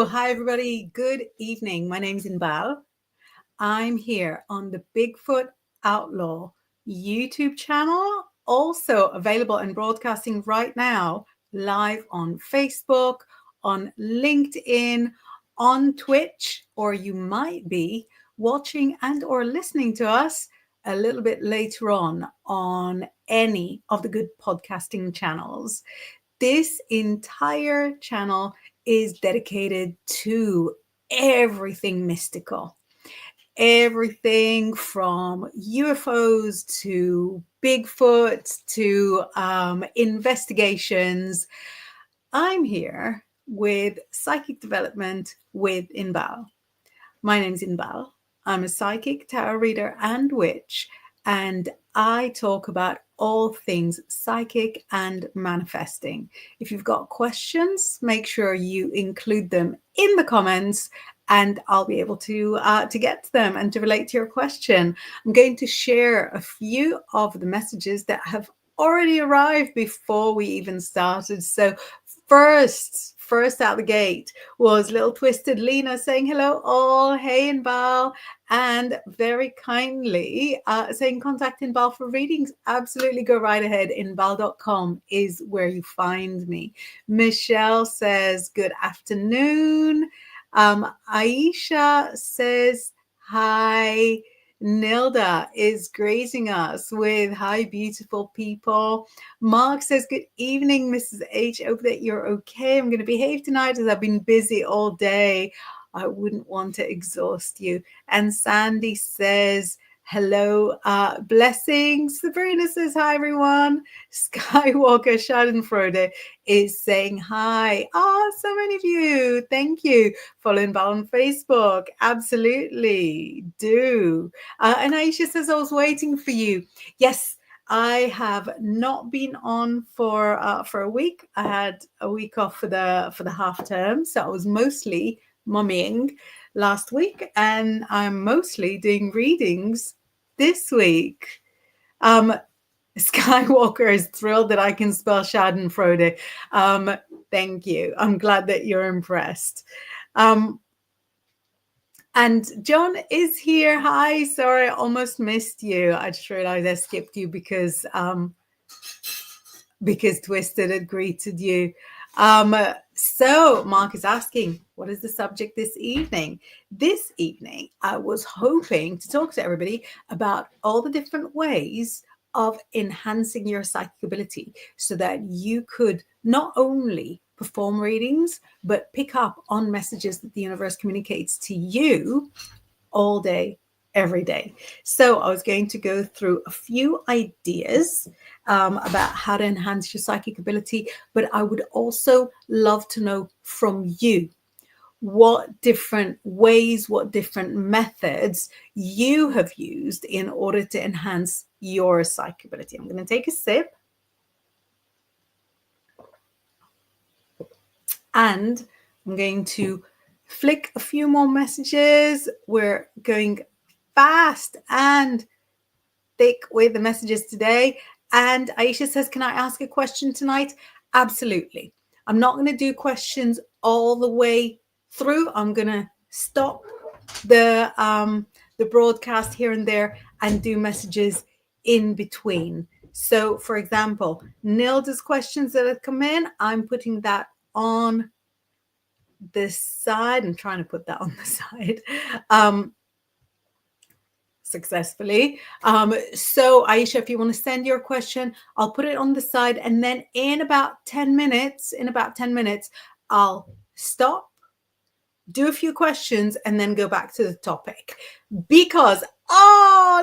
Hi everybody. Good evening. My name's Inbaal. I'm here on the Bigfoot Outlaw YouTube channel, also available and broadcasting right now live on Facebook, on LinkedIn, on Twitch, or you might be watching and or listening to us a little bit later on any of the good podcasting channels. This entire channel is dedicated to everything mystical, everything from UFOs to Bigfoot to investigations. I'm here with Psychic Development with Inbaal. My name's Inbaal. I'm a psychic, tarot reader, and witch, and I talk about all things psychic and manifesting. If you've got questions, make sure you include them in the comments and I'll be able to get to them and to relate to your question. I'm going to share a few of the messages that have already arrived before we even started. So first out the gate was little twisted Lena saying hello all, hey Inbaal, and very kindly saying contact Inbaal for readings. Absolutely, go right ahead. Inbaal.com is where you find me. Michelle says good afternoon. Aisha says hi. Nilda is gracing us with hi, beautiful people. Mark says, good evening, Mrs. H. Hope that you're okay. I'm going to behave tonight as I've been busy all day. I wouldn't want to exhaust you. And Sandy says, hello, blessings. Sabrina says, hi, everyone. Skywalker Schadenfreude is saying hi. So many of you. Thank you. Follow Inbaal on Facebook. Absolutely do. And Aisha says, I was waiting for you. Yes, I have not been on for a week. I had a week off for the half term, so I was mostly mummying last week, and I'm mostly doing readings this week. Skywalker is thrilled that I can spell Schadenfreude. Thank you. I'm glad that you're impressed. And John is here. Hi, sorry, I almost missed you. I just realized I skipped you because Twisted had greeted you. So Mark is asking, what is the subject this evening? This evening, I was hoping to talk to everybody about all the different ways of enhancing your psychic ability so that you could not only perform readings, but pick up on messages that the universe communicates to you all day, every day. So I was going to go through a few ideas about how to enhance your psychic ability, but I would also love to know from you what different ways, what different methods you have used in order to enhance your psychic ability. I'm going to take a sip. And I'm going to flick a few more messages. We're going fast and thick with the messages today. And Aisha says, can I ask a question tonight? Absolutely. I'm not going to do questions all the way through. I'm going to stop the broadcast here and there and do messages in between. So, for example, Nilda's questions that have come in, I'm putting that on this side. I'm trying to put that on the side successfully. So Aisha, if you want to send your question, I'll put it on the side, and then in about 10 minutes, I'll stop, do a few questions, and then go back to the topic. Because,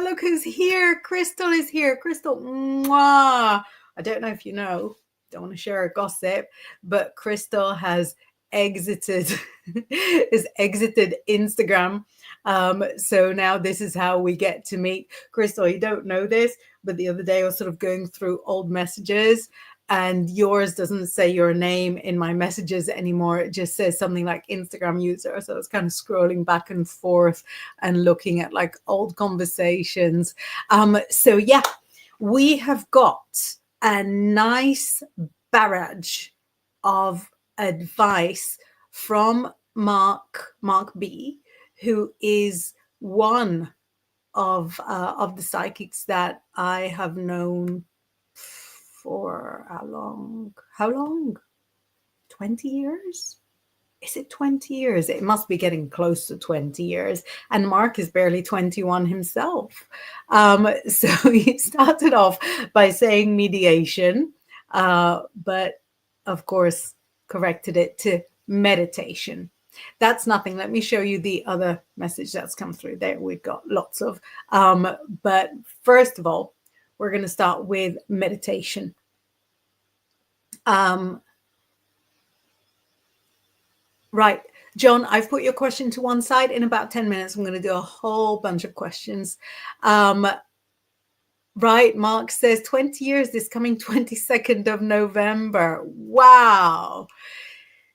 look who's here. Crystal is here. Crystal, mwah. I don't know if you know, don't want to share a gossip, but Crystal has exited Instagram. So now this is how we get to meet. Crystal, you don't know this, but the other day I was sort of going through old messages, and yours doesn't say your name in my messages anymore. It just says something like Instagram user. So I was kind of scrolling back and forth and looking at like old conversations. So yeah, we have got a nice barrage of advice from Mark B, who is one of the psychics that I have known for how long? 20 years? Is it 20 years? It must be getting close to 20 years. And Mark is barely 21 himself. So he started off by saying mediation, but of course corrected it to meditation. That's nothing. Let me show you the other message that's come through there. We've got lots of, but first of all, we're going to start with meditation. Right. John, I've put your question to one side. In about 10 minutes, I'm going to do a whole bunch of questions. Right. Mark says 20 years this coming 22nd of November. Wow.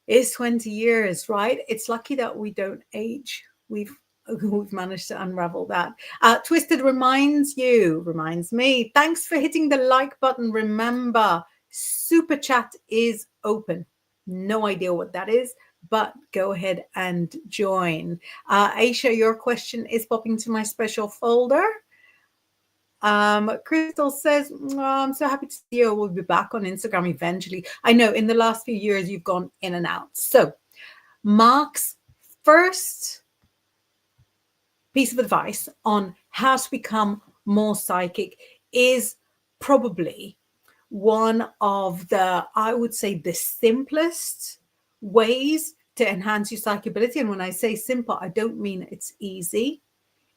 It's 20 years, right? It's lucky that we don't age. We've managed to unravel that. Twisted reminds me. Thanks for hitting the like button. Remember, Super Chat is open. No idea what that is, but go ahead and join. Aisha, your question is popping to my special folder. Crystal says, oh, I'm so happy to see you. We'll be back on Instagram eventually. I know in the last few years you've gone in and out. So Mark's first piece of advice on how to become more psychic is probably one of the, I would say, the simplest ways to enhance your psychic ability. And when I say simple, I don't mean it's easy.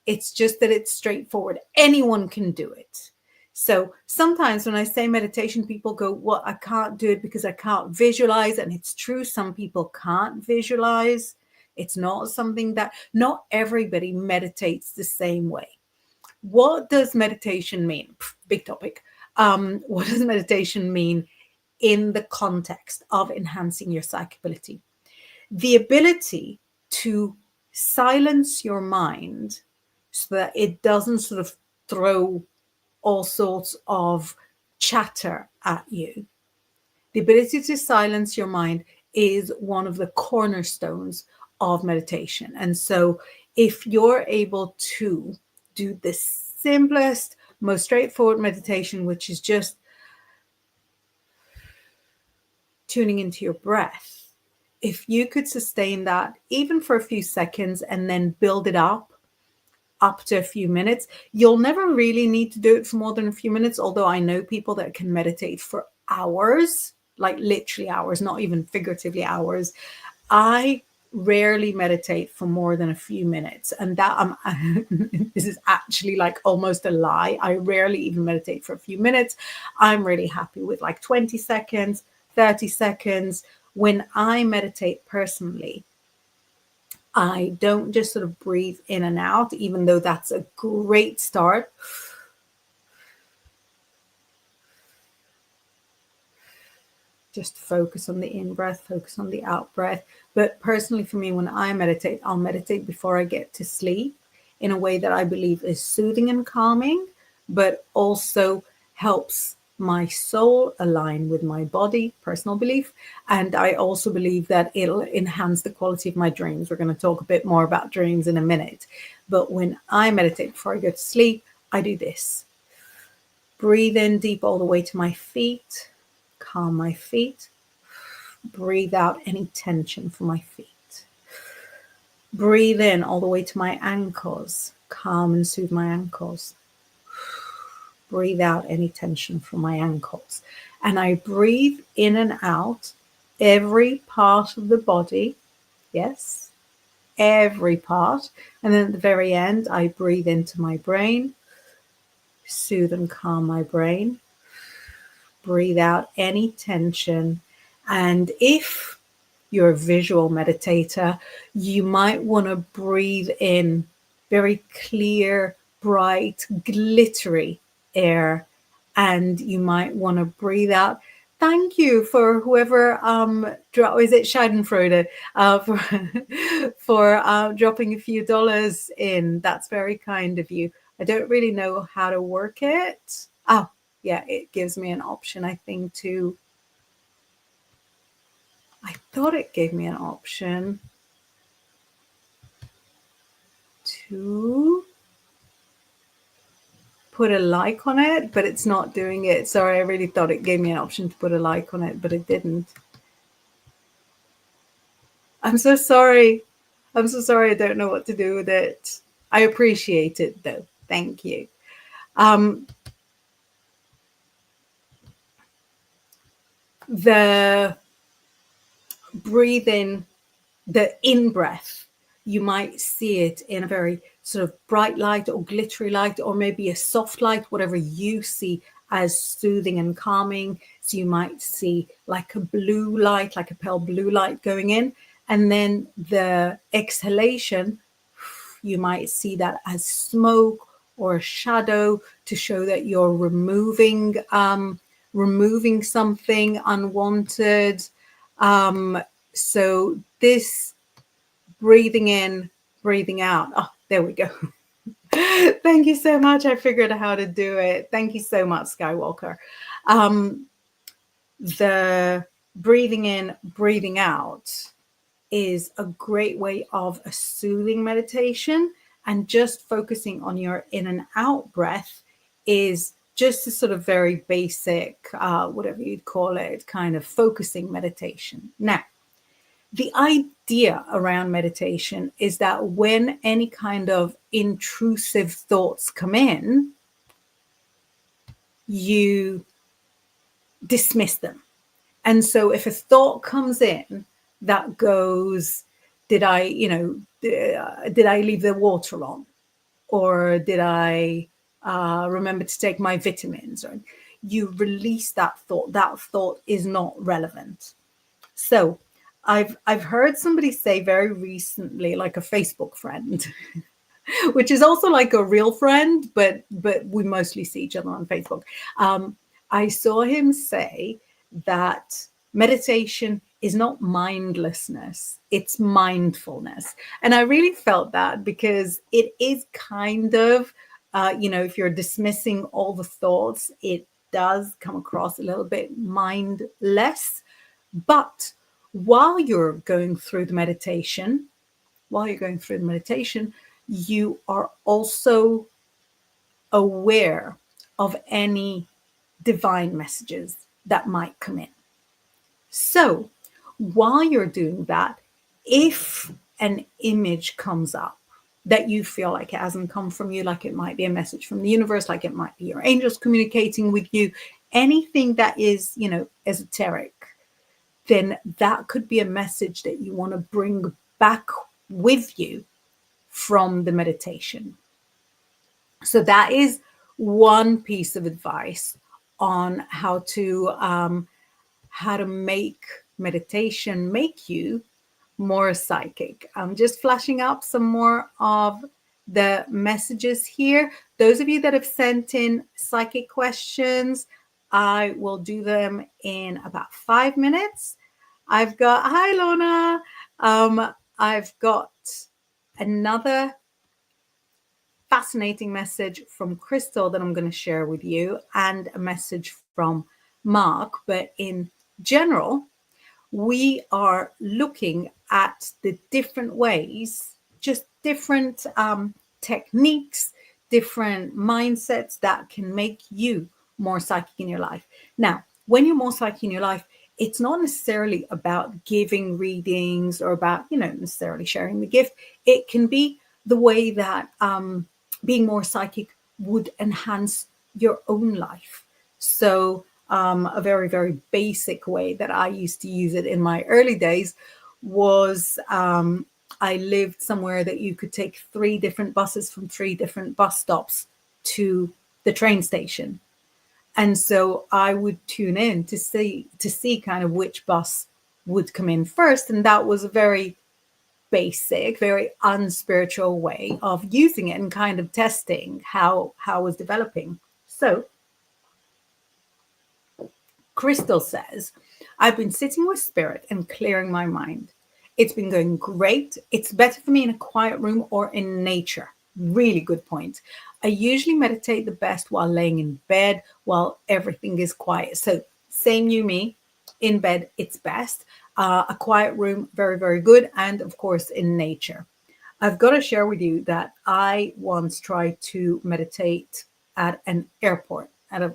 It's just that it's straightforward. Anyone can do it. So sometimes when I say meditation, people go, well, I can't do it because I can't visualize. And it's true. Some people can't visualize. It's not something that not everybody meditates the same way. What does meditation mean? Big topic. What does meditation mean in the context of enhancing your psychic ability? The ability to silence your mind so that it doesn't sort of throw all sorts of chatter at you. The ability to silence your mind is one of the cornerstones of meditation. And so if you're able to do the simplest, most straightforward meditation, which is just tuning into your breath, if you could sustain that even for a few seconds and then build it up to a few minutes, you'll never really need to do it for more than a few minutes. Although I know people that can meditate for hours, like literally hours, not even figuratively hours. I rarely meditate for more than a few minutes. And that this is actually like almost a lie. I rarely even meditate for a few minutes. I'm really happy with like 20 seconds, 30 seconds. When I meditate personally, I don't just sort of breathe in and out, even though that's a great start. Just focus on the in-breath, focus on the out-breath. But personally for me, when I meditate, I'll meditate before I get to sleep in a way that I believe is soothing and calming, but also helps my soul align with my body, personal belief. And I also believe that it'll enhance the quality of my dreams. We're going to talk a bit more about dreams in a minute. But when I meditate before I go to sleep, I do this. Breathe in deep all the way to my feet. Calm my feet. Breathe out any tension from my feet. Breathe in all the way to my ankles. Calm and soothe my ankles. Breathe out any tension from my ankles. And I breathe in and out every part of the body. Yes, every part. And then at the very end, I breathe into my brain. Soothe and calm my brain. Breathe out any tension. And if you're a visual meditator, you might want to breathe in very clear, bright, glittery air. And you might want to breathe out. Thank you for whoever, is it Schadenfreude, for dropping a few dollars in. That's very kind of you. I don't really know how to work it. Oh, yeah, it gives me an option, I think, I thought it gave me an option. to put a like on it, but it's not doing it. Sorry, I really thought it gave me an option to put a like on it, but it didn't. I'm so sorry. I'm so sorry. I don't know what to do with it. I appreciate it though. Thank you. The breathing, the in breath, you might see it in a very sort of bright light or glittery light, or maybe a soft light, whatever you see as soothing and calming. So you might see like a blue light, like a pale blue light going in. And then the exhalation, you might see that as smoke or a shadow to show that you're removing something unwanted. So this breathing in, breathing out. Oh, there we go. Thank you so much. I figured out how to do it. Thank you so much, Skywalker. The breathing in, breathing out is a great way of a soothing meditation, and just focusing on your in and out breath is just a sort of very basic, whatever you'd call it, kind of focusing meditation. Now, the idea around meditation is that when any kind of intrusive thoughts come in, you dismiss them. And so if a thought comes in that goes, did I leave the water on? Or did I remember to take my vitamins? Or you release that thought. That thought is not relevant. So I've heard somebody say very recently, like a Facebook friend, which is also like a real friend, but we mostly see each other on Facebook. I saw him say that meditation is not mindlessness, it's mindfulness. And I really felt that, because it is kind of, if you're dismissing all the thoughts, it does come across a little bit mindless. But while you're going through the meditation, you are also aware of any divine messages that might come in. So while you're doing that, if an image comes up that you feel like it hasn't come from you, like it might be a message from the universe, like it might be your angels communicating with you, anything that is, esoteric, then that could be a message that you want to bring back with you from the meditation. So that is one piece of advice on how to make meditation make you more psychic. I'm just flashing up some more of the messages here. Those of you that have sent in psychic questions, I will do them in about 5 minutes. Hi Lona. I've got another fascinating message from Crystal that I'm going to share with you, and a message from Mark. But in general, we are looking at the different ways, just different techniques, different mindsets that can make you more psychic in your life. Now, when you're more psychic in your life, it's not necessarily about giving readings or about, necessarily sharing the gift. It can be the way that being more psychic would enhance your own life. So a very, very basic way that I used to use it in my early days was I lived somewhere that you could take 3 different buses from 3 different bus stops to the train station. And so I would tune in to see kind of which bus would come in first. And that was a very basic, very unspiritual way of using it and kind of testing how I was developing. So Crystal says, I've been sitting with spirit and clearing my mind. It's been going great. It's better for me in a quiet room or in nature. Really good point. I usually meditate the best while laying in bed while everything is quiet. So same you, me. In bed, it's best. A quiet room, very, very good. And of course, in nature. I've got to share with you that I once tried to meditate at an airport, at a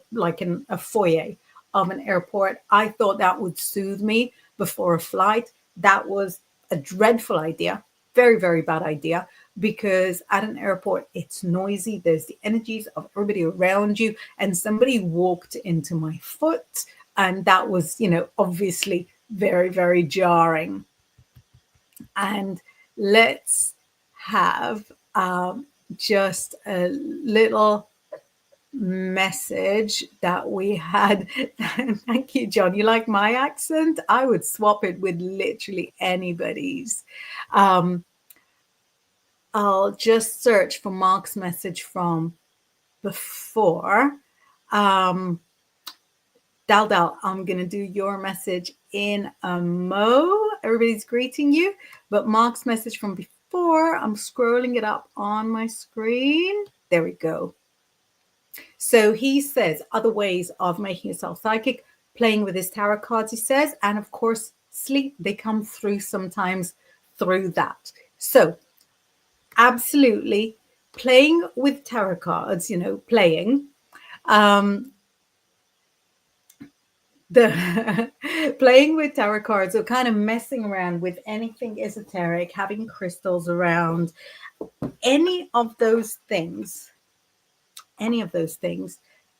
foyer of an airport. I thought that would soothe me before a flight. That was a dreadful idea, very, very bad idea, because at an airport, it's noisy. There's the energies of everybody around you, and somebody walked into my foot, and that was, obviously very, very jarring. And let's have just a little message that we had. Thank you, John. You like my accent? I would swap it with literally anybody's. I'll just search for Mark's message from before. Dal, I'm going to do your message in a mo. Everybody's greeting you, but Mark's message from before, I'm scrolling it up on my screen. There we go. So he says other ways of making yourself psychic, playing with his tarot cards, he says, and of course, sleep. They come through sometimes through that. So absolutely playing with tarot cards, playing. The playing with tarot cards or kind of messing around with anything esoteric, having crystals around, any of those things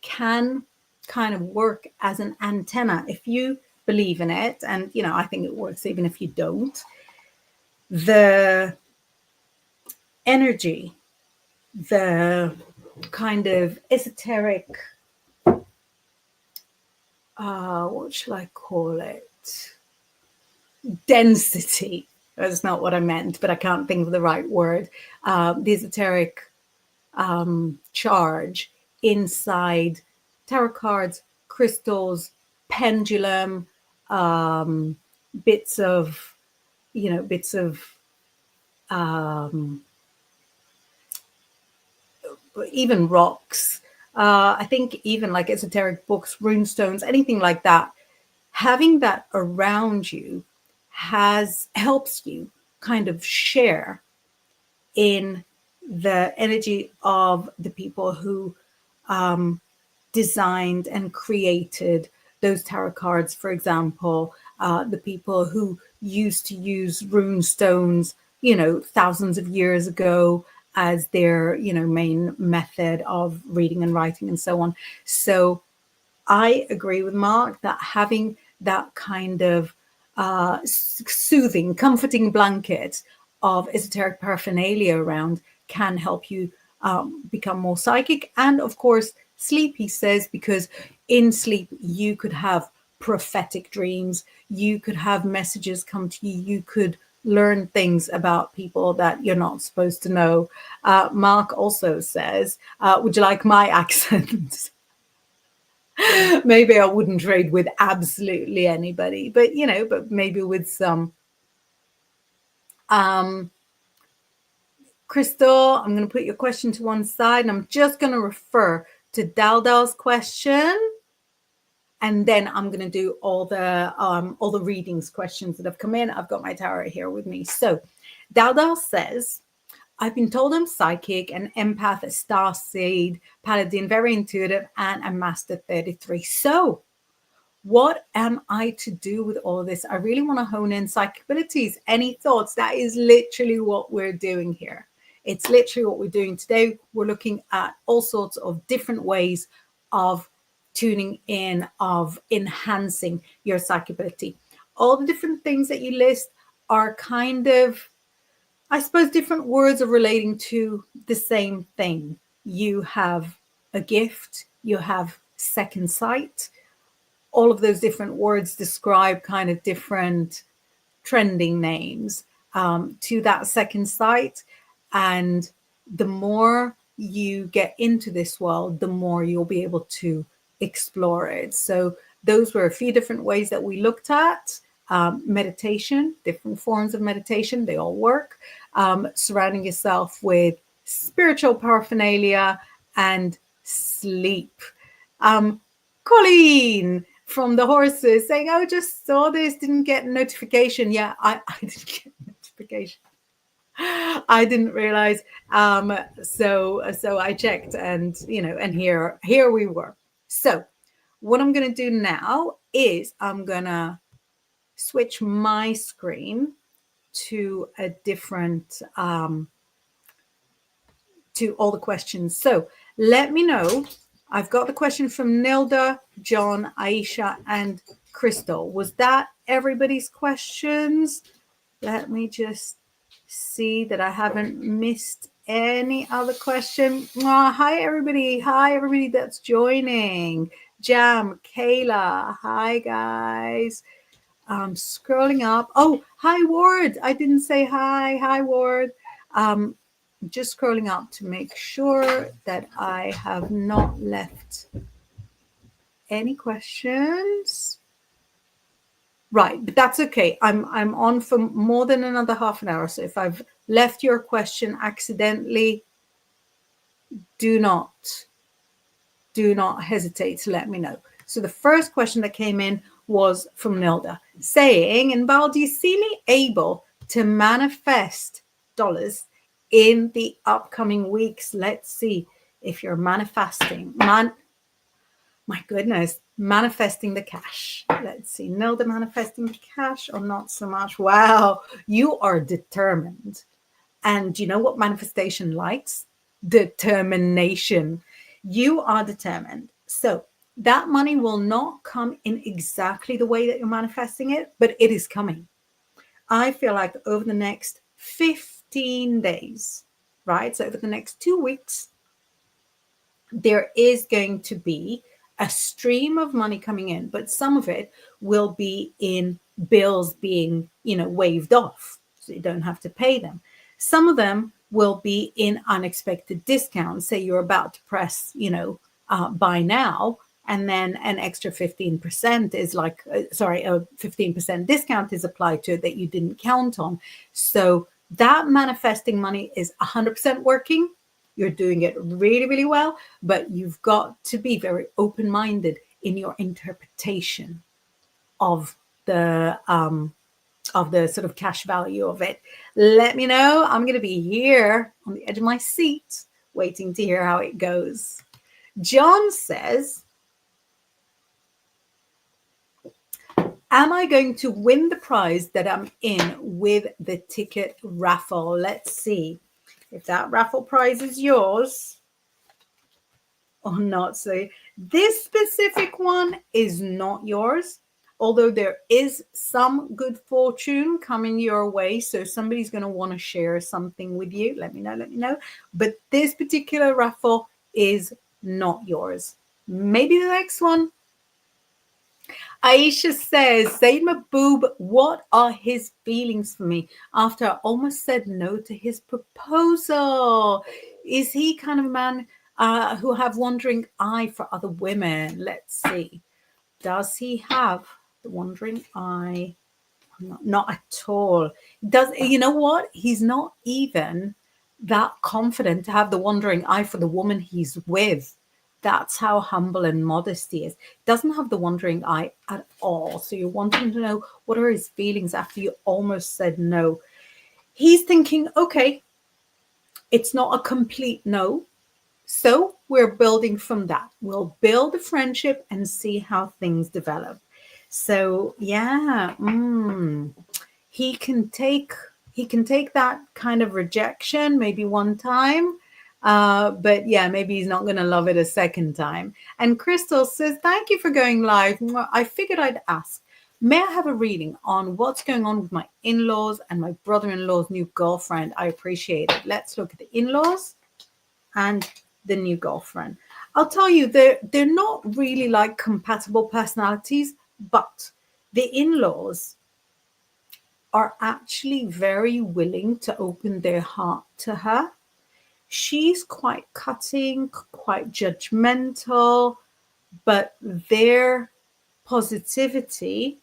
can kind of work as an antenna if you believe in it. And, I think it works even if you don't. The energy, the kind of esoteric, what shall I call it? Density. That's not what I meant, but I can't think of the right word. The esoteric charge inside tarot cards, crystals, pendulum, bits of even rocks. I think even like esoteric books, runestones, anything like that. Having that around you helps you kind of share in the energy of the people who designed and created those tarot cards, for example, the people who used to use rune stones, thousands of years ago as their, main method of reading and writing and so on. So I agree with Mark that having that kind of soothing, comforting blanket of esoteric paraphernalia around can help you become more psychic. And of course, sleep, he says, because in sleep, you could have prophetic dreams, you could have messages come to you, you could learn things about people that you're not supposed to know. Mark also says, would you like my accent? Maybe I wouldn't trade with absolutely anybody, but but maybe with some. Crystal, I'm going to put your question to one side and I'm just going to refer to Daldal's question. And then I'm going to do all the readings questions that have come in. I've got my tarot here with me. So Daldal says, I've been told I'm psychic, an empath, a star seed, paladin, very intuitive, and a master 33. So what am I to do with all of this? I really want to hone in psychic abilities. Any thoughts? That is literally what we're doing here. It's literally what we're doing today. We're looking at all sorts of different ways of tuning in, of enhancing your psychic ability. All the different things that you list are kind of, I suppose, different words are relating to the same thing. You have a gift, you have second sight. All of those different words describe kind of different trending names to that second sight. And the more you get into this world, the more you'll be able to explore it. So those were a few different ways that we looked at. Meditation, different forms of meditation, they all work. Surrounding yourself with spiritual paraphernalia and sleep. Colleen from the horses saying, oh, just saw this, didn't get a notification. Yeah, I didn't get a notification. I didn't realize. So I checked, and and here we were. So what I'm gonna do now is I'm gonna switch my screen to a different to all the questions. So let me know. I've got the question from Nilda, John, Aisha, and Crystal. Was that everybody's questions? Let me just see that I haven't missed any other question. Hi, everybody. Hi, everybody that's joining. Jam, Kayla. Hi, guys. Scrolling up. Oh, hi, Ward. I didn't say hi. Hi, Ward. Just scrolling up to make sure that I have not left any questions. Right, but that's okay. I'm on for more than another half an hour. So if I've left your question accidentally, do not hesitate to let me know. So the first question that came in was from Nilda, saying, Inbaal, do you see me able to manifest dollars in the upcoming weeks? Let's see if you're manifesting. My goodness, manifesting the cash. Let's see, Nilda, manifesting the cash or not so much? Wow, you are determined. And you know what manifestation likes? Determination. You are determined. So that money will not come in exactly the way that you're manifesting it, but it is coming. I feel like over the next 15 days, right? So over the next 2 weeks, there is going to be a stream of money coming in, but some of it will be in bills being, waived off, so you don't have to pay them. Some of them will be in unexpected discounts. Say you're about to press, buy now, and then an extra 15% is a 15% discount is applied to it that you didn't count on. So that manifesting money is 100% working. You're doing it really, really well, but you've got to be very open-minded in your interpretation of the sort of cash value of it. Let me know. I'm going to be here on the edge of my seat waiting to hear how it goes. John says, am I going to win the prize that I'm in with the ticket raffle? Let's see if that raffle prize is yours or not. So this specific one is not yours, although there is some good fortune coming your way. So somebody's going to want to share something with you. Let me know. But this particular raffle is not yours. Maybe the next one. Aisha says, Said Mahboob, what are his feelings for me after I almost said no to his proposal? Is he kind of a man who have wandering eye for other women? Let's see. Does he have the wandering eye? Not at all. You know what? He's not even that confident to have the wandering eye for the woman he's with. That's how humble and modest he is. Doesn't have the wandering eye at all. So you're wanting to know what are his feelings after you almost said no. He's thinking, okay, it's not a complete no. So we're building from that. We'll build a friendship and see how things develop. So yeah, he can take that kind of rejection maybe one time. But yeah, maybe he's not going to love it a second time. And Crystal says, thank you for going live. I figured I'd ask, may I have a reading on what's going on with my in-laws and my brother-in-law's new girlfriend? I appreciate it. Let's look at the in-laws and the new girlfriend. I'll tell you, they're not really like compatible personalities, but the in-laws are actually very willing to open their heart to her. She's quite cutting, quite judgmental, but their positivity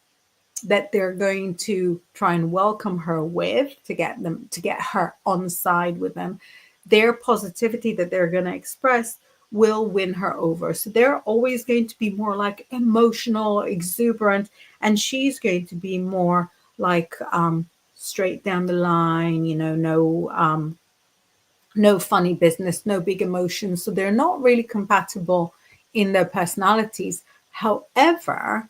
that they're going to try and welcome her with to get her on side with them, their positivity that they're going to express will win her over. So they're always going to be more like emotional, exuberant, and she's going to be more like straight down the line, no funny business, no big emotions. So they're not really compatible in their personalities. However,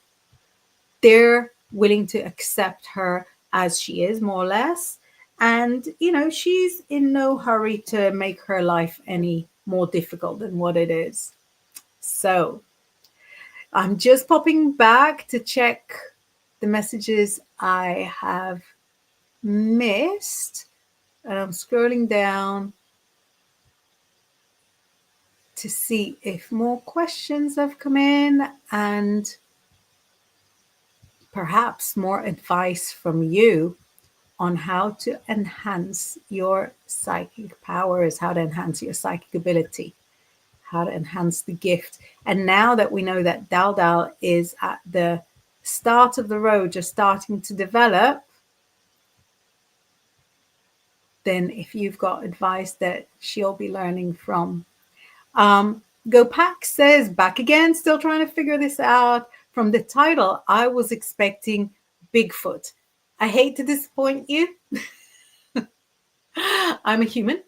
they're willing to accept her as she is, more or less. And, she's in no hurry to make her life any more difficult than what it is. So I'm just popping back to check the messages I have missed. And I'm scrolling down to see if more questions have come in and perhaps more advice from you on how to enhance your psychic powers, how to enhance your psychic ability, how to enhance the gift. And now that we know that Dal is at the start of the road, just starting to develop, then if you've got advice that she'll be learning from. Go Pack says, back again, still trying to figure this out. From the title, I was expecting Bigfoot. I hate to disappoint you. I'm a human.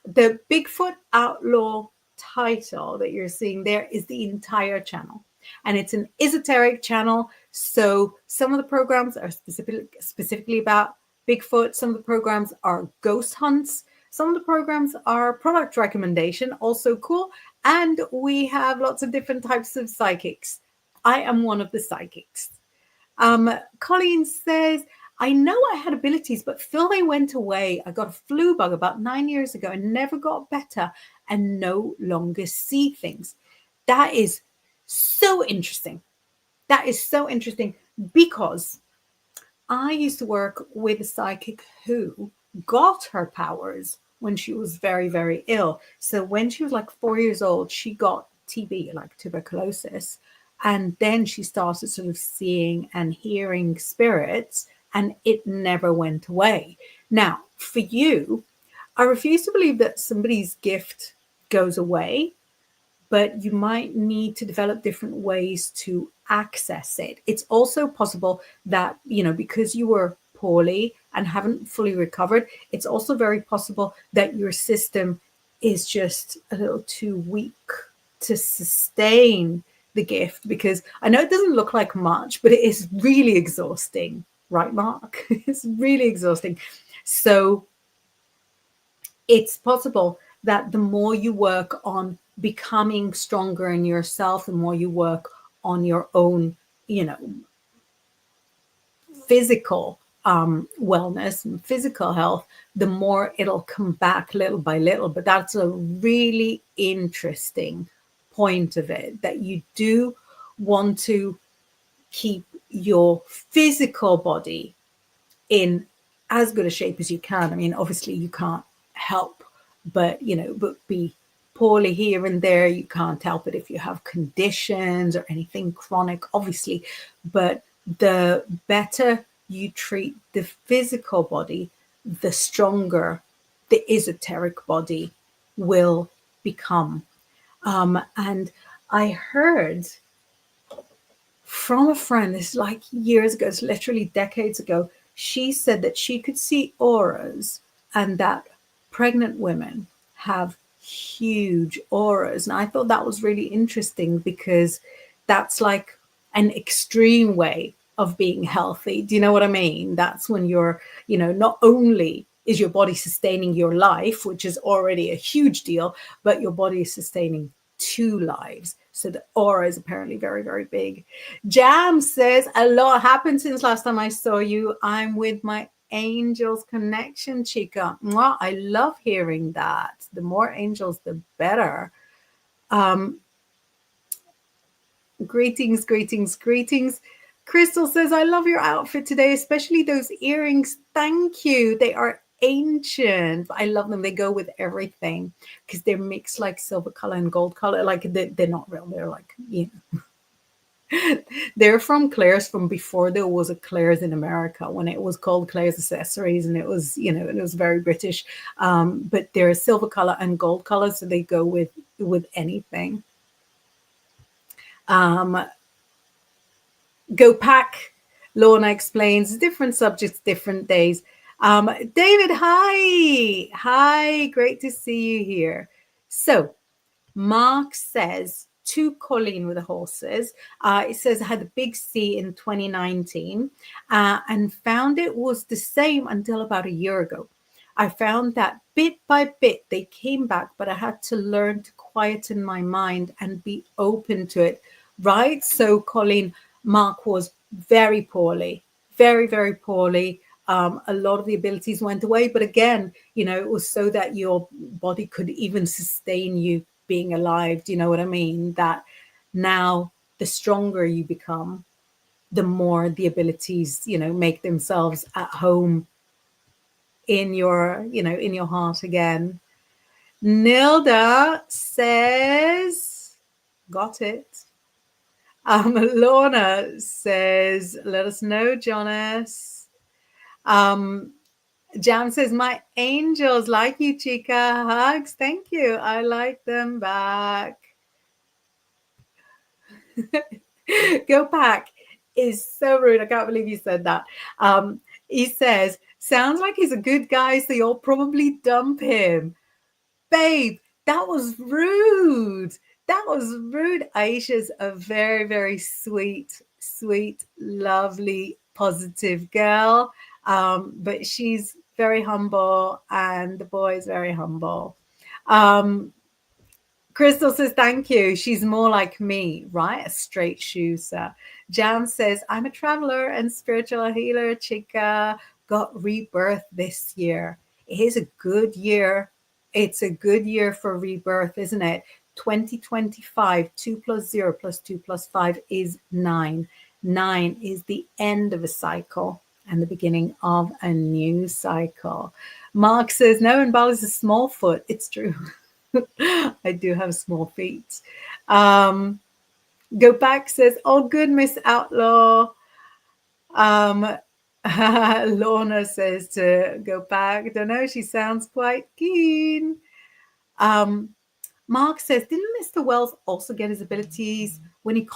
The Bigfoot Outlaw title that you're seeing there is the entire channel. And it's an esoteric channel. So some of the programs are specifically about Bigfoot. Some of the programs are ghost hunts. Some of the programs are product recommendation, also cool. And we have lots of different types of psychics. I am one of the psychics. Colleen says, I know I had abilities, but Phil, they went away. I got a flu bug about 9 years ago and never got better and no longer see things. That is so interesting. That is so interesting because I used to work with a psychic who got her powers when she was very, very ill. So when she was like 4 years old, she got TB, like tuberculosis. And then she started sort of seeing and hearing spirits, and it never went away. Now, for you, I refuse to believe that somebody's gift goes away, but you might need to develop different ways to access it. It's also possible that, because you were poorly and haven't fully recovered, it's also very possible that your system is just a little too weak to sustain the gift, because I know it doesn't look like much, but it is really exhausting, right, Mark? It's really exhausting. So it's possible that the more you work on becoming stronger in yourself, the more you work on your own, physical wellness and physical health, the more it'll come back little by little. But that's a really interesting point of it, that you do want to keep your physical body in as good a shape as you can. I mean, obviously you can't help but be poorly here and there. You can't help it if you have conditions or anything chronic, obviously. But the better you treat the physical body, the stronger the esoteric body will become. And I heard from a friend, this is like years ago, it's literally decades ago, she said that she could see auras and that pregnant women have huge auras. And I thought that was really interesting because that's like an extreme way of being healthy. Do you know what I mean? That's when you're, not only is your body sustaining your life, which is already a huge deal, but your body is sustaining 2 lives. So the aura is apparently very, very big. Jam says, a lot happened since last time I saw you. I'm with my angels connection, chica. Mwah, I love hearing that. The more angels, the better. Greetings, greetings, greetings. Crystal says, I love your outfit today, especially those earrings. Thank you. They are ancient. I love them. They go with everything because they're mixed like silver color and gold color. Like they're not real. They're like, they're from Claire's, from before there was a Claire's in America, when it was called Claire's Accessories, and it was, it was very British. But they're silver color and gold color, so they go with anything. Go Pack. Lorna explains different subjects, different days. David, hi. Hi, great to see you here. So, Mark says to Colleen with the horses, it says I had a big C in 2019 and found it was the same until about a year ago. I found that bit by bit they came back, but I had to learn to quieten my mind and be open to it. Right? So, Colleen, Mark was very poorly, very, very poorly. A lot of the abilities went away, but again, it was so that your body could even sustain you being alive. Do you know what I mean? That now the stronger you become, the more the abilities, make themselves at home in your heart again. Nilda says, got it. Lorna says, let us know, Jonas. Jam says, my angels like you, Chica. Hugs. Thank you. I like them back. Go back is so rude. I can't believe you said that. He says, sounds like he's a good guy, so you'll probably dump him. Babe, that was rude. That was rude. Aisha's a very, very sweet, sweet, lovely, positive girl. But she's very humble, and the boy is very humble. Crystal says, thank you. She's more like me, right? A straight shooter. Jan says, I'm a traveler and spiritual healer, chica. Got rebirth this year. It is a good year. It's a good year for rebirth, isn't it? 2025, 2 plus 0 plus 2 plus 5 is 9. 9 is the end of a cycle and the beginning of a new cycle. Mark says, no, Inbaal is a small foot. It's true. I do have small feet. Go back says, oh, good, Miss Outlaw. Lorna says to go back. I don't know. She sounds quite keen. Mark says, didn't Mr. Wells also get his abilities when he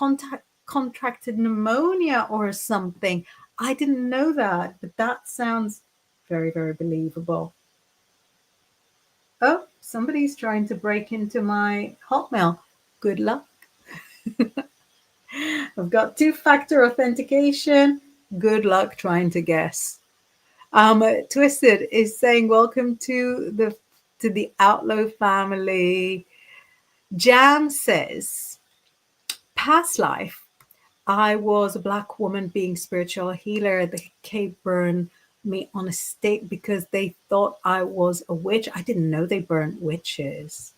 contracted pneumonia or something? I didn't know that, but that sounds very, very believable. Oh, somebody's trying to break into my Hotmail. Good luck. I've got two-factor authentication. Good luck trying to guess. Twisted is saying, welcome to the Outlaw family. Jam says, past life, I was a Black woman being spiritual healer. The Cape burned me on a stake because they thought I was a witch. I didn't know they burnt witches.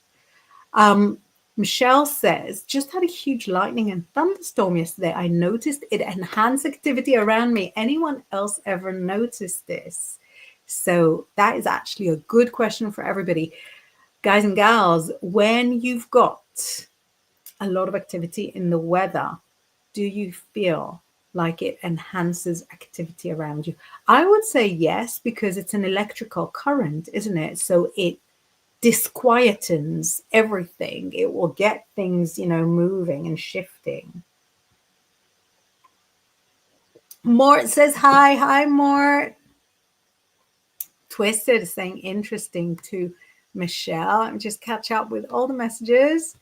Michelle says, just had a huge lightning and thunderstorm yesterday. I noticed it enhanced activity around me. Anyone else ever noticed this? So that is actually a good question for everybody. Guys and gals, when you've got a lot of activity in the weather, do you feel like it enhances activity around you? I would say yes, because it's an electrical current, isn't it? So it disquietens everything. It will get things, moving and shifting. Mort says hi. Hi, Mort. Twisted is saying interesting to Michelle. I'm just catch up with all the messages.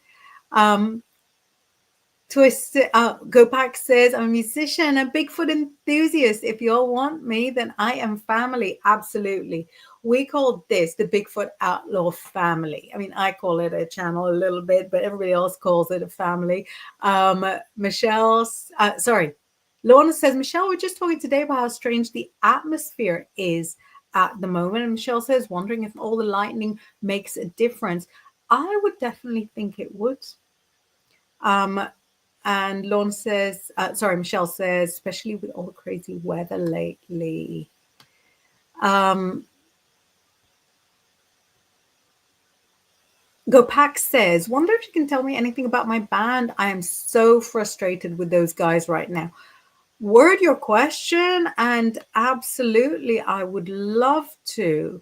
Twisted, Go Back says, I'm a musician, a Bigfoot enthusiast. If you all want me, then I am family. Absolutely. We call this the Bigfoot Outlaw family. I mean, I call it a channel a little bit, but everybody else calls it a family. Lorna says, Michelle, we're just talking today about how strange the atmosphere is at the moment. And Michelle says, wondering if all the lightning makes a difference. I would definitely think it would. And Michelle says, especially with all the crazy weather lately. Gopak says, wonder if you can tell me anything about my band. I am so frustrated with those guys right now. Word your question, and absolutely, I would love to.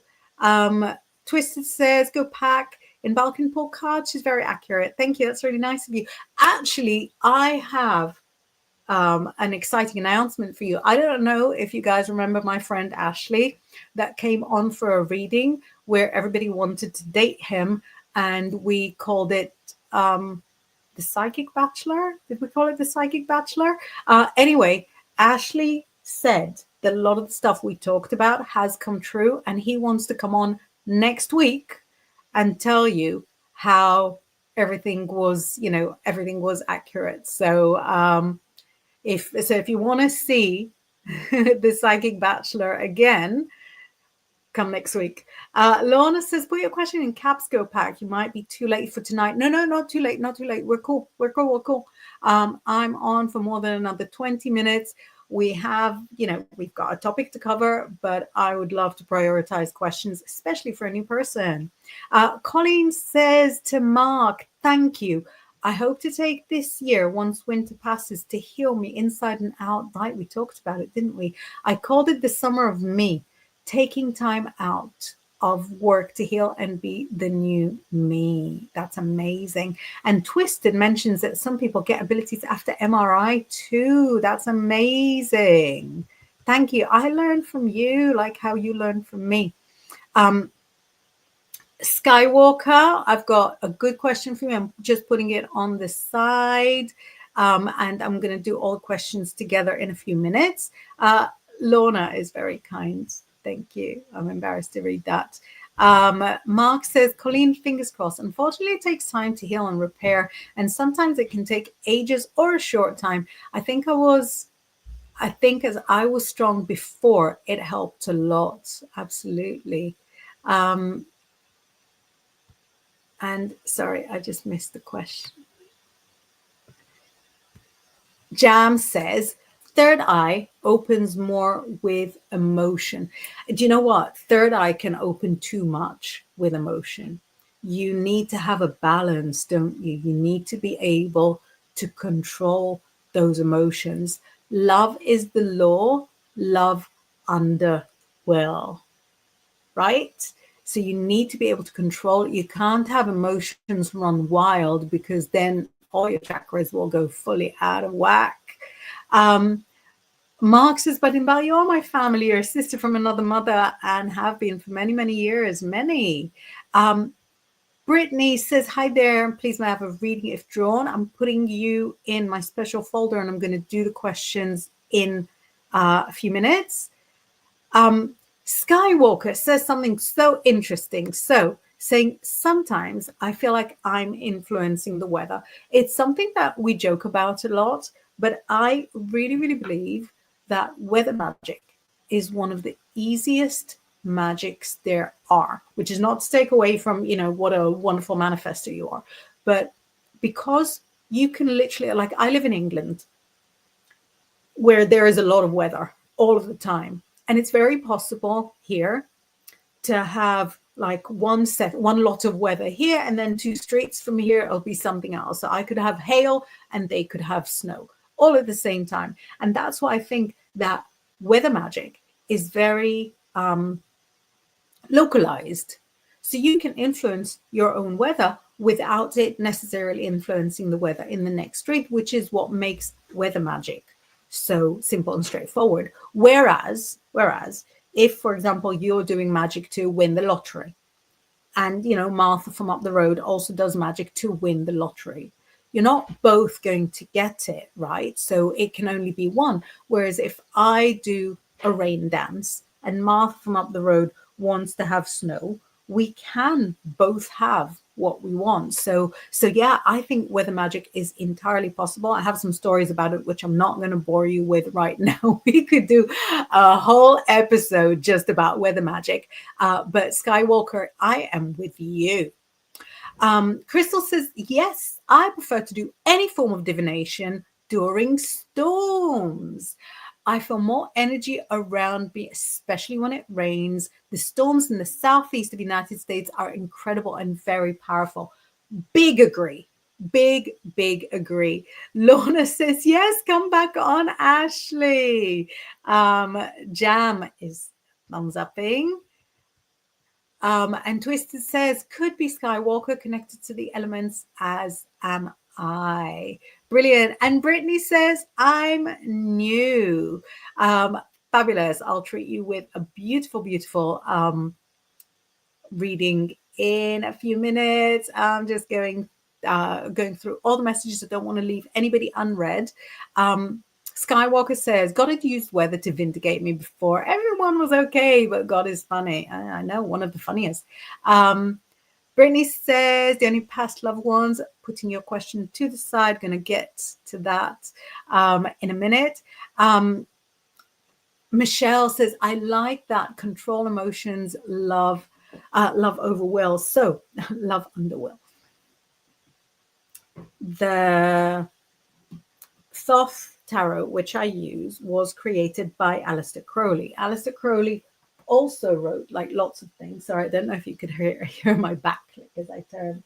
Twisted says, Gopak, in Balkan Pull card, she's very accurate. Thank you. That's really nice of you. Actually, I have an exciting announcement for you. I don't know if you guys remember my friend Ashley that came on for a reading where everybody wanted to date him, and we called it the Psychic Bachelor. Did we call it the Psychic Bachelor? Anyway, Ashley said that a lot of the stuff we talked about has come true, and he wants to come on next week and tell you how everything was, everything was accurate. So if you want to see the Psychic Bachelor again, come next week. Lorna says, put your question in caps, go pack. You might be too late for tonight. No, not too late. Not too late. We're cool. I'm on for more than another 20 minutes. We have, we've got a topic to cover, but I would love to prioritize questions, especially for a new person. Colleen says to Mark, thank you. I hope to take this year, once winter passes, to heal me inside and out. Right, we talked about it, didn't we? I called it the summer of me, taking time out of work to heal and be the new me. That's amazing. And Twisted mentions that some people get abilities after MRI too. That's amazing. Thank you. I learned from you, like how you learned from me. Skywalker, I've got a good question for you. I'm just putting it on the side, and I'm going to do all questions together in a few minutes. Lorna is very kind. Thank you. I'm embarrassed to read that. Mark says, Colleen, fingers crossed. Unfortunately, it takes time to heal and repair, and sometimes it can take ages or a short time. I think as I was strong before, it helped a lot. Absolutely. And sorry, I just missed the question. Jam says, third eye opens more with emotion. Do you know what? Third eye can open too much with emotion. You need to have a balance, don't you? You need to be able to control those emotions. Love is the law, love under will, right? So you need to be able to control it. You can't have emotions run wild, because then all your chakras will go fully out of whack. Mark says, but Inbaal, you're my family, you're a sister from another mother, and have been for many, many years. Many. Brittany says, hi there. Please may I have a reading if drawn? I'm putting you in my special folder, and I'm going to do the questions in a few minutes. Skywalker says something so interesting. So, saying sometimes I feel like I'm influencing the weather. It's something that we joke about a lot, but I really, really believe that weather magic is one of the easiest magics there are, which is not to take away from, what a wonderful manifester you are, but because you can literally, like, I live in England where there is a lot of weather all of the time. And it's very possible here to have like one lot of weather here, and then 2 streets from here, it'll be something else. So I could have hail and they could have snow all at the same time. And that's why I think that weather magic is very localized. So you can influence your own weather without it necessarily influencing the weather in the next street, which is what makes weather magic so simple and straightforward. Whereas if, for example, you're doing magic to win the lottery, and Martha from up the road also does magic to win the lottery, you're not both going to get it, right? So it can only be one. Whereas if I do a rain dance and Martha from up the road wants to have snow, we can both have what we want. So yeah, I think weather magic is entirely possible. I have some stories about it, which I'm not going to bore you with right now. We could do a whole episode just about weather magic. But Skywalker, I am with you. Crystal says, yes, I prefer to do any form of divination during storms. I feel more energy around me, especially when it rains. The storms in the southeast of the United States are incredible and very powerful. Big agree. Big agree. Lorna says, yes, come back on, Ashley. Jam is thumbs upping. And Twisted says, could be Skywalker connected to the elements, as am eye. Brilliant. And Brittany says, I'm new. Fabulous. I'll treat you with a beautiful, beautiful reading in a few minutes. I'm just going through all the messages. I don't want to leave anybody unread. Skywalker says, God had used weather to vindicate me before. Everyone was okay, but God is funny. I know, one of the funniest. Brittany says, the only past loved ones, putting your question to the side, going to get to that in a minute. Michelle says, I like that. Control emotions, love over will. So, love under will. The Thoth Tarot, which I use, was created by Aleister Crowley. Aleister Crowley also wrote like lots of things. Sorry, I don't know if you could hear my back click as I turn.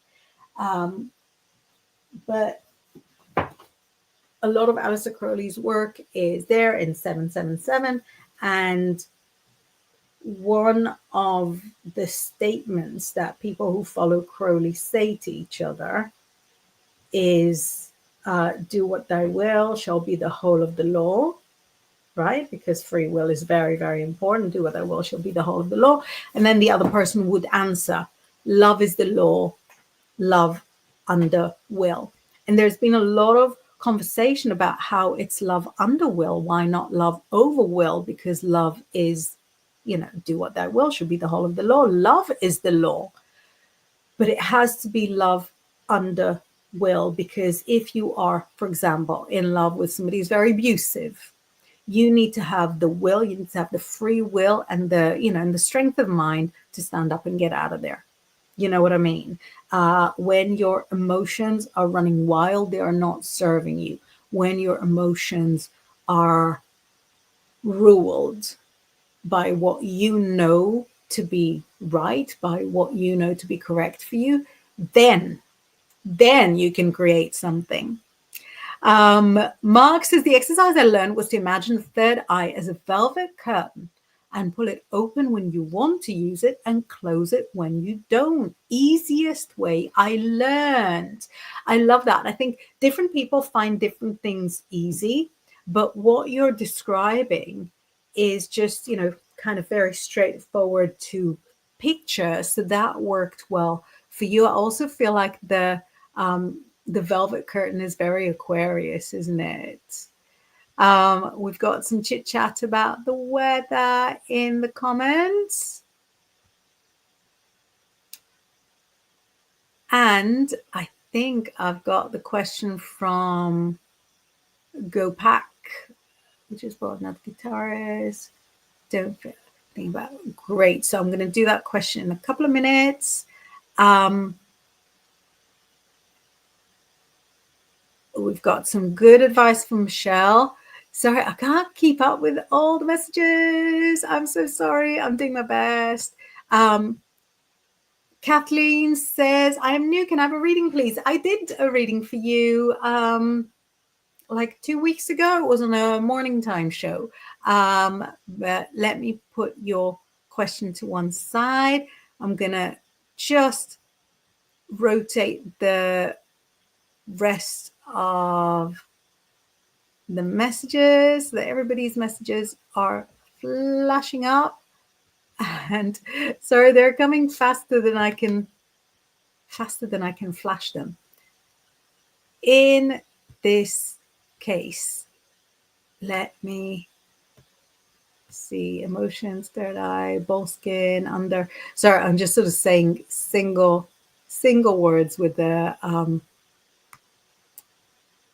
But a lot of Aleister Crowley's work is there in 777. And one of the statements that people who follow Crowley say to each other is, do what thy will shall be the whole of the law, right? Because free will is very, very important. Do what thy will shall be the whole of the law. And then the other person would answer, love is the law, love under will. And there's been a lot of conversation about how it's love under will. Why not love over will? Because love is, do what thy will should be the whole of the law. Love is the law. But it has to be love under will, because if you are, for example, in love with somebody who's very abusive, you need to have the will, you need to have the free will and the, and the strength of mind to stand up and get out of there. You know what I mean? When your emotions are running wild, they are not serving you. When your emotions are ruled by what you know to be right, by what you know to be correct for you, then you can create something. Mark says, the exercise I learned was to imagine the third eye as a velvet curtain and pull it open when you want to use it and close it when you don't. Easiest way I learned. I love that. I think different people find different things easy, but what you're describing is just, kind of very straightforward to picture. So that worked well for you. I also feel like the velvet curtain is very Aquarius, isn't it? We've got some chit chat about the weather in the comments. And I think I've got the question from Gopak, which is what another guitarist. Don't think about it. Great. So I'm going to do that question in a couple of minutes. We've got some good advice from Michelle. Sorry, I can't keep up with all the messages. I'm so sorry. I'm doing my best. Kathleen says, I am new. Can I have a reading, please? I did a reading for you like 2 weeks ago. It was on a morning time show. But let me put your question to one side. I'm going to just rotate the rest of the messages, that everybody's messages are flashing up. And sorry, they're coming faster than I can flash them. In this case, let me see. Emotions, third eye, bull skin, under. Sorry, I'm just sort of saying single words with the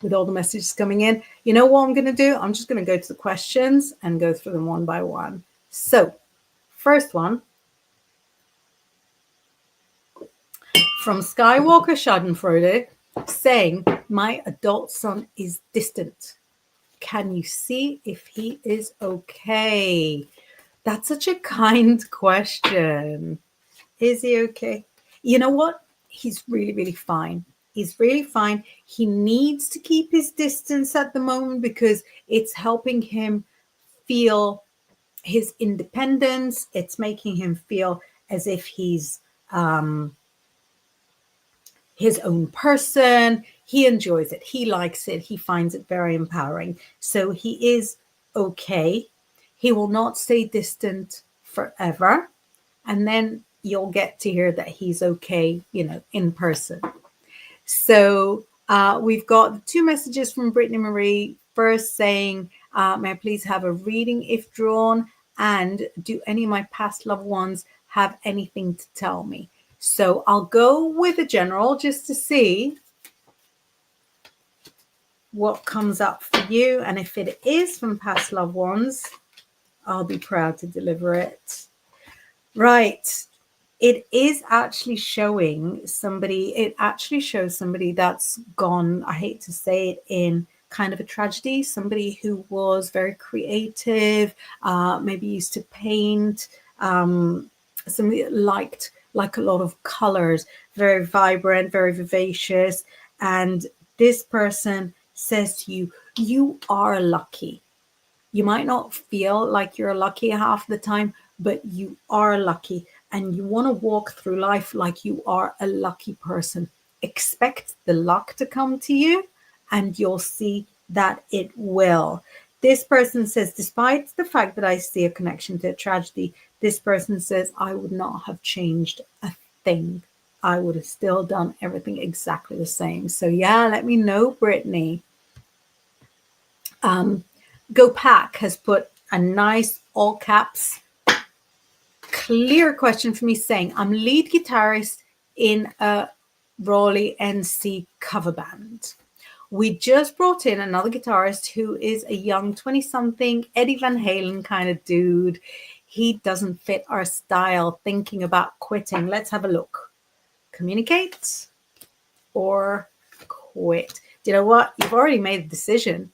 with all the messages coming in. You know what I'm going to do? I'm just going to go to the questions and go through them one by one. So, first one from Skywalker Schadenfreude, saying, my adult son is distant. Can you see if he is okay? That's such a kind question. Is he okay? You know what? He's really, really fine. He's really fine. He needs to keep his distance at the moment because it's helping him feel his independence. It's making him feel as if he's his own person. he enjoys it. He likes it. He finds it very empowering. So he is okay. He will not stay distant forever. And then you'll get to hear that he's okay, in person. So we've got 2 messages from Brittany Marie. First saying, may I please have a reading if drawn? And do any of my past loved ones have anything to tell me? So I'll go with a general just to see what comes up for you. And if it is from past loved ones, I'll be proud to deliver it. Right. It is actually showing somebody, it actually shows somebody that's gone, I hate to say it, in kind of a tragedy. Somebody who was very creative, maybe used to paint, somebody that liked like a lot of colors, very vibrant, very vivacious. And this person says to you, you are lucky. You might not feel like you're lucky half the time, but you are lucky, and you want to walk through life like you are a lucky person. Expect the luck to come to you, and you'll see that it will. This person says, despite the fact that I see a connection to a tragedy, this person says, I would not have changed a thing. I would have still done everything exactly the same. So yeah, let me know, Brittany. Go Pack has put a nice all caps clear question for me saying, I'm lead guitarist in a Raleigh NC cover band. We just brought in another guitarist who is a young 20-something Eddie Van Halen kind of dude. He doesn't fit our style, thinking about quitting. Let's have a look. Communicate or quit. Do you know what? You've already made the decision.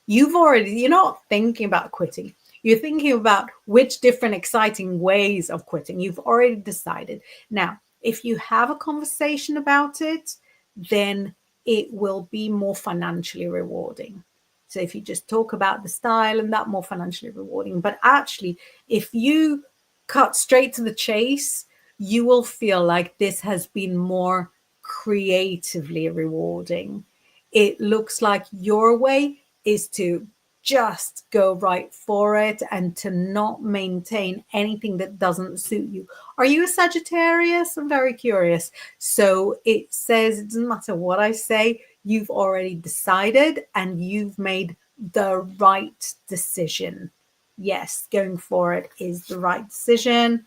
You're not thinking about quitting. You're thinking about which different exciting ways of quitting. You've already decided. Now, if you have a conversation about it, then it will be more financially rewarding. So if you just talk about the style and that, more financially rewarding. But actually, if you cut straight to the chase, you will feel like this has been more creatively rewarding. It looks like your way is to just go right for it and to not maintain anything that doesn't suit you. Are you a Sagittarius? I'm very curious. So it says it doesn't matter what I say, you've already decided and you've made the right decision. Yes, going for it is the right decision.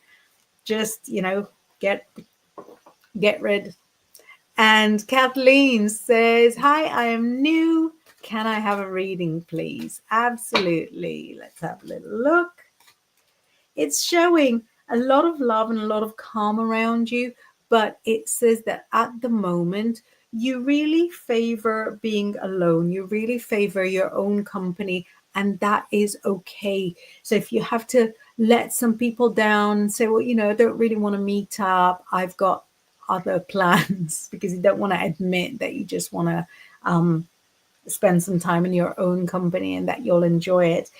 Just, get rid. And Kathleen says, hi, I am new. Can I have a reading, please? Absolutely. Let's have a little look. It's showing a lot of love and a lot of calm around you, but it says that at the moment, you really favor being alone. You really favor your own company, and that is okay. So if you have to let some people down and say, well, I don't really want to meet up, I've got other plans, because you don't want to admit that you just want to spend some time in your own company and that you'll enjoy it.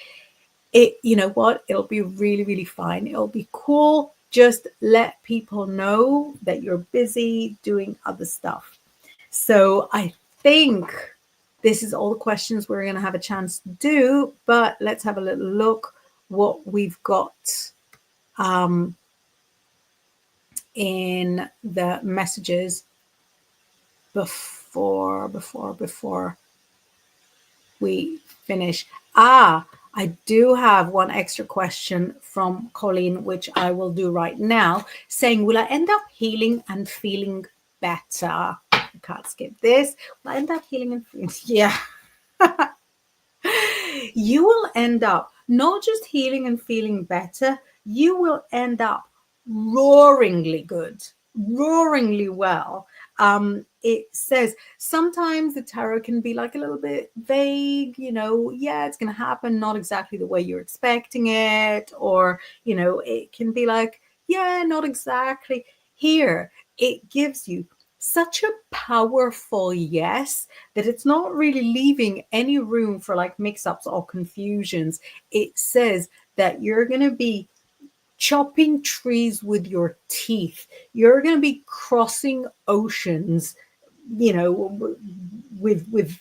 You know what? It'll be really, really fine. It'll be cool. Just let people know that you're busy doing other stuff. So I think this is all the questions we're going to have a chance to do, but let's have a little look what we've got in the messages before we finish. I do have one extra question from Colleen, which I will do right now, saying, will I end up healing and feeling better? I can't skip this. Will I end up healing and feeling? Yeah. You will end up not just healing and feeling better, you will end up roaringly good, roaringly well. It says sometimes the tarot can be like a little bit vague, yeah, it's going to happen, not exactly the way you're expecting it. Or, it can be like, yeah, not exactly. Here, it gives you such a powerful yes that it's not really leaving any room for like mix-ups or confusions. It says that you're going to be chopping trees with your teeth. You're going to be crossing oceans, with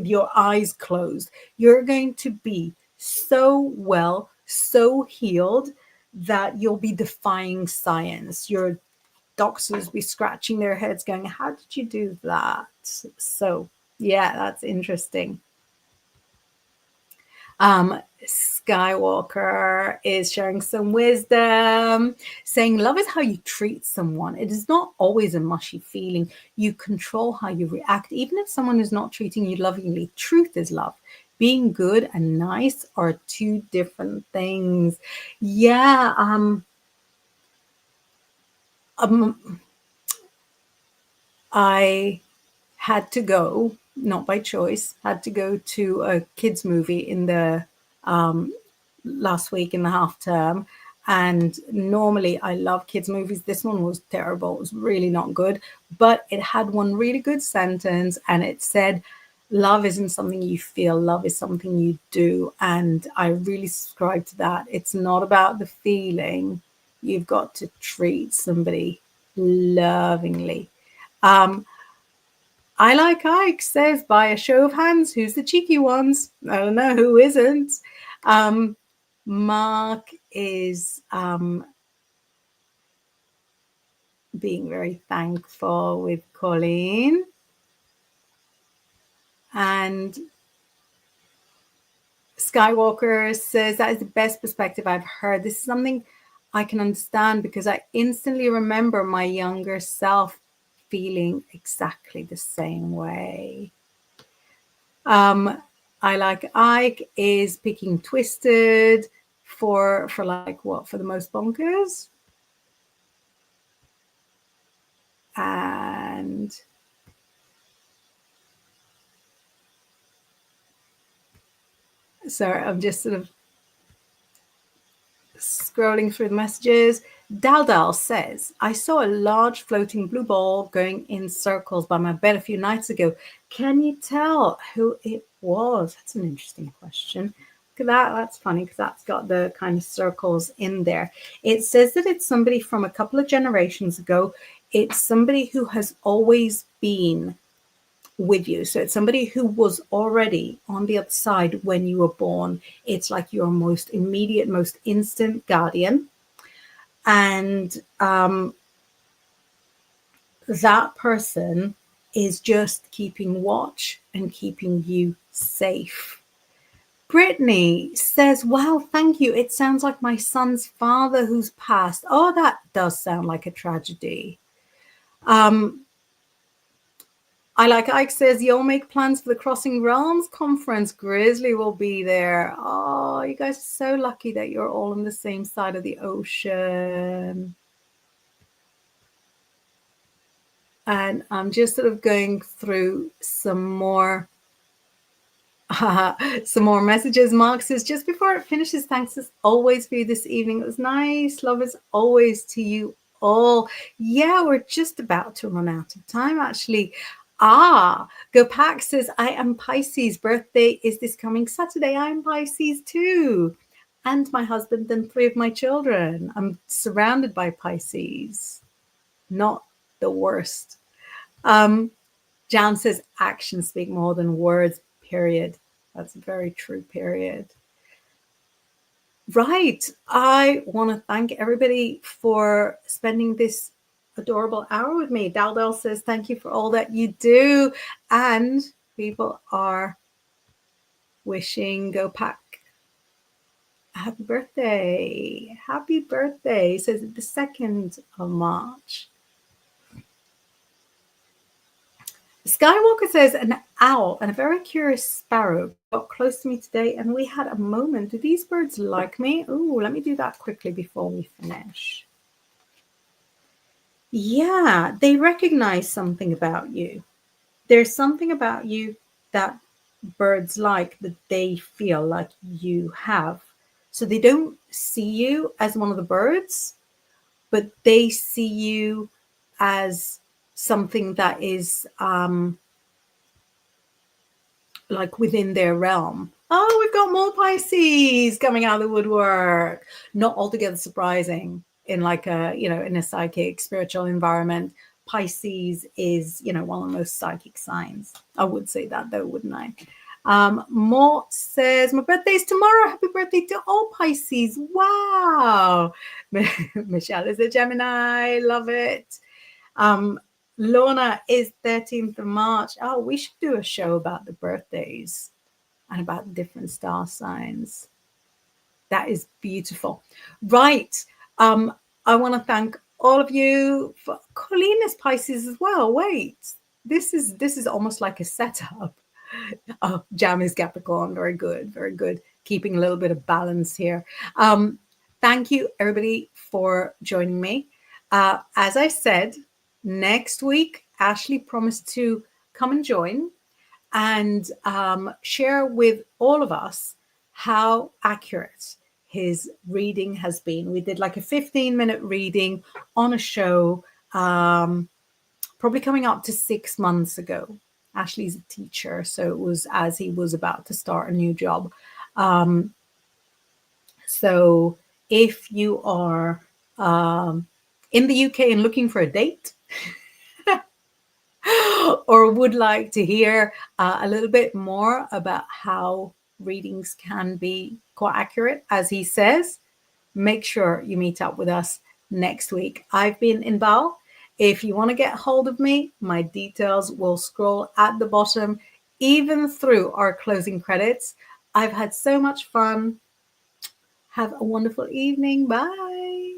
your eyes closed. You're going to be so well, so healed that you'll be defying science. Your doctors be scratching their heads going, how did you do that? So yeah, that's interesting. Skywalker is sharing some wisdom, saying love is how you treat someone. It is not always a mushy feeling. You control how you react, even if someone is not treating you lovingly. Truth is love. Being good and nice are two different things. Yeah. I had to go, not by choice, had to go to a kids movie in the last week in the half term. And normally I love kids movies. This one was terrible. It was really not good, but it had one really good sentence, and it said, love isn't something you feel, love is something you do. And I really subscribe to that. It's not about the feeling. You've got to treat somebody lovingly. I Like Ike says, by a show of hands, who's the cheeky ones? I don't know, who isn't? Mark is being very thankful with Colleen. And Skywalker says, that is the best perspective I've heard. This is something I can understand because I instantly remember my younger self feeling exactly the same way. I Like Ike is picking Twisted for like what, for the most bonkers. And sorry, I'm just sort of scrolling through the messages. Daldal says, I saw a large floating blue ball going in circles by my bed a few nights ago. Can you tell who it was? That's an interesting question. Look at that. That's funny because that's got the kind of circles in there. It says that it's somebody from a couple of generations ago. It's somebody who has always been with you. So it's somebody who was already on the other side when you were born. It's like your most immediate, most instant guardian. And that person is just keeping watch and keeping you safe. Brittany says, wow, thank you. It sounds like my son's father who's passed. Oh, that does sound like a tragedy. I Like Ike says, you'll make plans for the Crossing Realms conference. Grizzly will be there. Oh, you guys are so lucky that you're all on the same side of the ocean. And I'm just sort of going through some more messages. Mark says, just before it finishes, thanks as always for you this evening. It was nice. Love as always to you all. Yeah, we're just about to run out of time, actually. Gopak says, I am Pisces. Birthday is this coming Saturday. I'm Pisces too. And my husband and 3 of my children. I'm surrounded by Pisces. Not the worst. Jan says, actions speak more than words, period. That's very true, period. Right. I want to thank everybody for spending this adorable hour with me. Daldal says, thank you for all that you do. And people are wishing Gopak happy birthday. Happy birthday. Says the 2nd of March. Skywalker says, an owl and a very curious sparrow got close to me today and we had a moment. Do these birds like me? Oh, let me do that quickly before we finish. Yeah, they recognize something about you. There's something about you that birds like, that they feel like you have. So they don't see you as one of the birds, but they see you as something that is like within their realm. Oh, we've got more Pisces coming out of the woodwork. Not altogether surprising in like a, in a psychic spiritual environment, Pisces is, one of the most psychic signs. I would say that though, wouldn't I? Mort says, my birthday's tomorrow. Happy birthday to all Pisces. Wow. Michelle is a Gemini. Love it. Lorna is 13th of March. Oh, we should do a show about the birthdays and about different star signs. That is beautiful. Right. I want to thank all of you. Colleen is Pisces as well. Wait, this is almost like a setup. Oh, Jam is Capricorn. Very good. Very good. Keeping a little bit of balance here. Thank you, everybody, for joining me. As I said, next week, Ashley promised to come and join and share with all of us how accurate his reading has been. We did like a 15-minute reading on a show, probably coming up to 6 months ago. Ashley's a teacher, so it was as he was about to start a new job. So if you are in the UK and looking for a date, or would like to hear a little bit more about how readings can be quite accurate, as he says, make sure you meet up with us next week. I've been Inbaal. If you want to get hold of me, my details will scroll at the bottom, even through our closing credits. I've had so much fun. Have a wonderful evening. Bye.